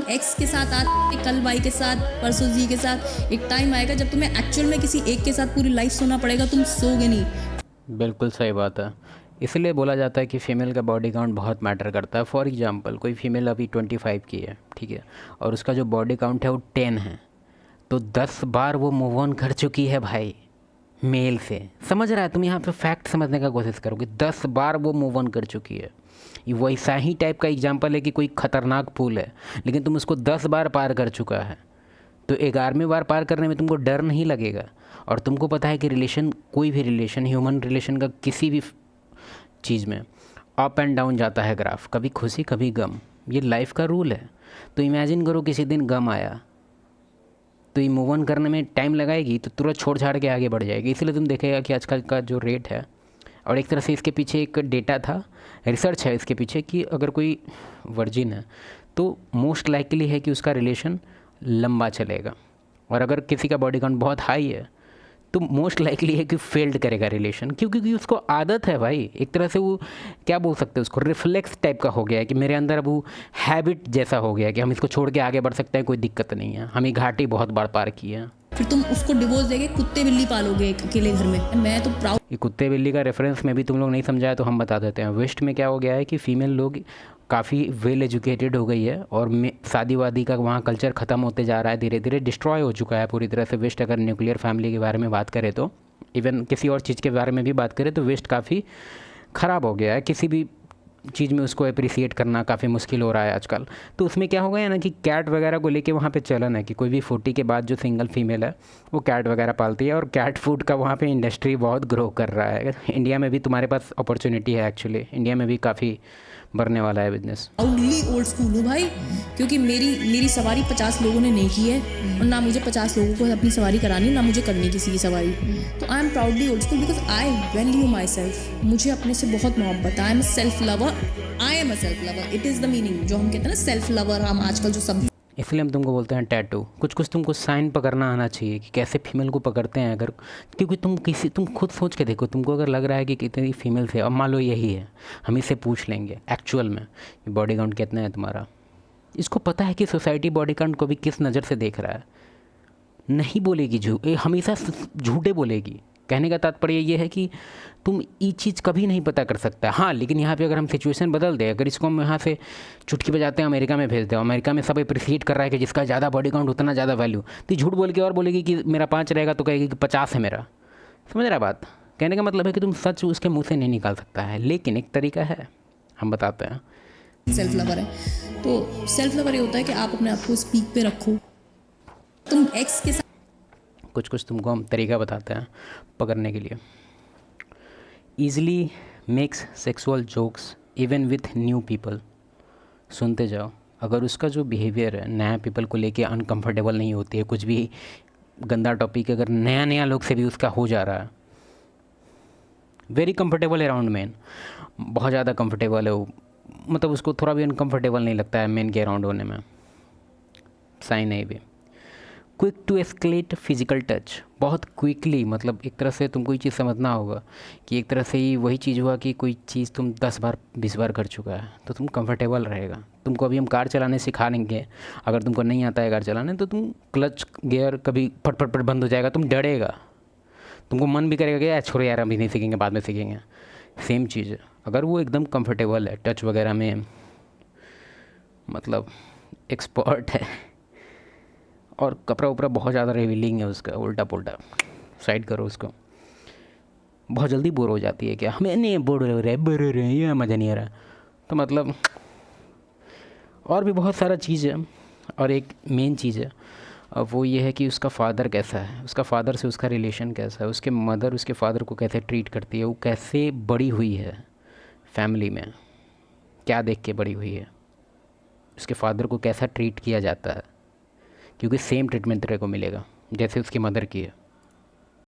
X के साथ आज, कल वाई के साथ, परसों जी के साथ, एक टाइम आएगा जब तुम्हें एक्चुअल में किसी एक के साथ पूरी लाइफ सोना पड़ेगा, तुम सोओगे नहीं। बिल्कुल सही बात है। इसलिए बोला जाता है कि फ़ीमेल का बॉडी काउंट बहुत मैटर करता है। फॉर एग्जांपल कोई फ़ीमेल अभी 25 की है, ठीक है, और उसका जो बॉडी काउंट है वो 10 है, तो 10 बार वो मूव ऑन कर चुकी है भाई मेल से। समझ रहा है? तुम यहाँ पे फैक्ट समझने का कोशिश करोगे, 10 बार वो मूव ऑन कर चुकी है। ये वैसा ही टाइप का एग्जांपल है कि कोई ख़तरनाक पुल है, लेकिन तुम उसको 10 बार पार कर चुका है, तो 11वीं बार पार करने में तुमको डर नहीं लगेगा। और तुमको पता है कि रिलेशन, कोई भी रिलेशन, ह्यूमन रिलेशन का किसी भी चीज़ में अप एंड डाउन जाता है ग्राफ, कभी खुशी कभी गम, ये लाइफ का रूल है। तो इमेजिन करो किसी दिन गम आया, तो ये मूव ऑन करने में टाइम लगाएगी, तो तुरंत छोड़ छाड़ के आगे बढ़ जाएगी। इसलिए तुम देखेगा कि आजकल का जो रेट है, और एक तरह से इसके पीछे एक डेटा था, रिसर्च है इसके पीछे, कि अगर कोई वर्जिन है तो मोस्ट लाइकली है कि उसका रिलेशन लंबा चलेगा, और अगर किसी का बॉडी काउंट बहुत हाई है तो मोस्ट लाइकली है कि फेल्ड करेगा रिलेशन। क्योंकि उसको आदत है भाई, एक तरह से वो क्या बोल सकते हैं, उसको रिफ्लेक्स टाइप का हो गया है कि मेरे अंदर अब वो हैबिट जैसा हो गया है कि हम इसको छोड़ के आगे बढ़ सकते हैं, कोई दिक्कत नहीं है, हम ये घाटी बहुत बार पार की है। फिर तुम उसको डिवोर्स देके कुत्ते बिल्ली पालोगे एक अकेले घर में। मैं तो प्राउड। ये कुत्ते बिल्ली का रेफरेंस में भी तुम लोग नहीं समझाया तो हम बता देते हैं। वेस्ट में क्या हो गया है कि फ़ीमेल लोग काफ़ी वेल एजुकेटेड हो गई है, और शादी वादी का वहाँ कल्चर ख़त्म होते जा रहा है, धीरे धीरे डिस्ट्रॉय हो चुका है पूरी तरह से वेस्ट। अगर न्यूक्लियर फैमिली के बारे में बात करें तो, इवन किसी और चीज़ के बारे में भी बात करें तो वेस्ट काफ़ी ख़राब हो गया है। किसी भी चीज़ में उसको अप्रिसिएट करना काफ़ी मुश्किल हो रहा है आजकल। तो उसमें क्या हो गया ना कि कैट वगैरह को लेके वहाँ पे चलन है कि कोई भी 40 के बाद जो सिंगल फीमेल है वो कैट वगैरह पालती है, और कैट फूड का वहाँ पे इंडस्ट्री बहुत ग्रो कर रहा है। इंडिया में भी तुम्हारे पास अपॉर्चुनिटी है, एक्चुअली इंडिया में भी काफ़ी बढ़ने वाला है बिजनेस। प्राउडली ओल्ड स्कूल हूँ भाई, क्योंकि मेरी सवारी 50 लोगों ने नहीं की है, और ना मुझे 50 लोगों को अपनी सवारी करानी, ना मुझे करनी किसी की सवारी। तो I am proudly old school because I value my self. मुझे अपने से बहुत मोहब्बत है। I am self lover, I am a self lover. It is the meaning जो हम कहते हैं ना सेल्फ लवर। हम आजकल जो सब, इसलिए हम तुमको बोलते हैं टैटू। कुछ कुछ तुमको साइन पकड़ना आना चाहिए कि कैसे फीमेल को पकड़ते हैं। अगर क्योंकि तुम खुद सोच के देखो, तुमको अगर लग रहा है कि कितनी फीमेल थे, अब मान लो यही है, हम इससे पूछ लेंगे एक्चुअल में कि बॉडी काउंट कितना है तुम्हारा। इसको पता है कि सोसाइटी बॉडी काउंट को भी किस नज़र से देख रहा है। नहीं बोलेगी हमेशा झूठे बोलेगी। कहने का तात्पर्य ये है कि तुम ये चीज़ कभी नहीं पता कर सकता। हाँ, लेकिन यहाँ पे अगर हम सिचुएशन बदल दें, अगर इसको हम यहाँ से चुटकी बजाते हैं अमेरिका में भेज दें, अमेरिका में सब अप्रिशिएट कर रहा है कि जिसका ज़्यादा बॉडी काउंट उतना ज़्यादा वैल्यू, तो झूठ बोल के और बोलेगी कि मेरा 5 रहेगा तो कहेगी कि 50 है मेरा। समझ रहा बात? कहने का मतलब है कि तुम सच उसके मुँह से नहीं निकाल सकता है, लेकिन एक तरीका है, हम बताते हैं। सेल्फ लवर है। तो सेल्फ लवर ये होता है कि आप अपने आप को स्पीक पे रखो। तुम एक्स के साथ कुछ तुमको हम तरीका बताते हैं पकड़ने के लिए। Easily makes sexual jokes even with new people. सुनते जाओ। अगर उसका जो बिहेवियर है नया पीपल को लेके अनकंफर्टेबल नहीं होती है, कुछ भी गंदा टॉपिक अगर नया लोग से भी उसका हो जा रहा है, वेरी कंफर्टेबल अराउंड मैन, बहुत ज़्यादा कंफर्टेबल है वो, मतलब उसको थोड़ा भी अनकंफर्टेबल नहीं लगता है मैन के अराउंड होने में, साइन है भी। Quick to escalate physical touch, बहुत क्विकली, मतलब एक तरह से तुमको ये चीज़ समझना होगा कि एक तरह से ही वही चीज़ हुआ कि कोई चीज़ तुम 10 बार 20 बार कर चुका है तो तुम कंफर्टेबल रहेगा। तुमको अभी हम कार चलाने सिखा देंगे, अगर तुमको नहीं आता है कार चलाने तो तुम क्लच गियर कभी फट फट फट बंद हो जाएगा, तुम डरेगा, तुमको मन भी करेगा कि यार छोड़ो यार अभी नहीं सीखेंगे, बाद में सीखेंगे। सेम चीज़ है, अगर वो एकदम कंफर्टेबल है टच वगैरह में, मतलब एक्सपर्ट है, और कपड़ा उपड़ा बहुत ज़्यादा रिवीलिंग है उसका, उल्टा पुल्टा, साइड करो उसको, बहुत जल्दी बोर हो जाती है। क्या हमें नहीं बोर हो रहा है, ये मज़ा नहीं आ रहा, तो मतलब और भी बहुत सारा चीज़ है। और एक मेन चीज़ है, वो ये है कि उसका फ़ादर कैसा है, उसका फ़ादर से उसका रिलेशन कैसा है, उसके मदर उसके फ़ादर को कैसे ट्रीट करती है, वो कैसे बड़ी हुई है फैमिली में, क्या देख के बड़ी हुई है, उसके फ़ादर को कैसा ट्रीट किया जाता है, क्योंकि सेम ट्रीटमेंट तेरे को मिलेगा जैसे उसकी मदर की है।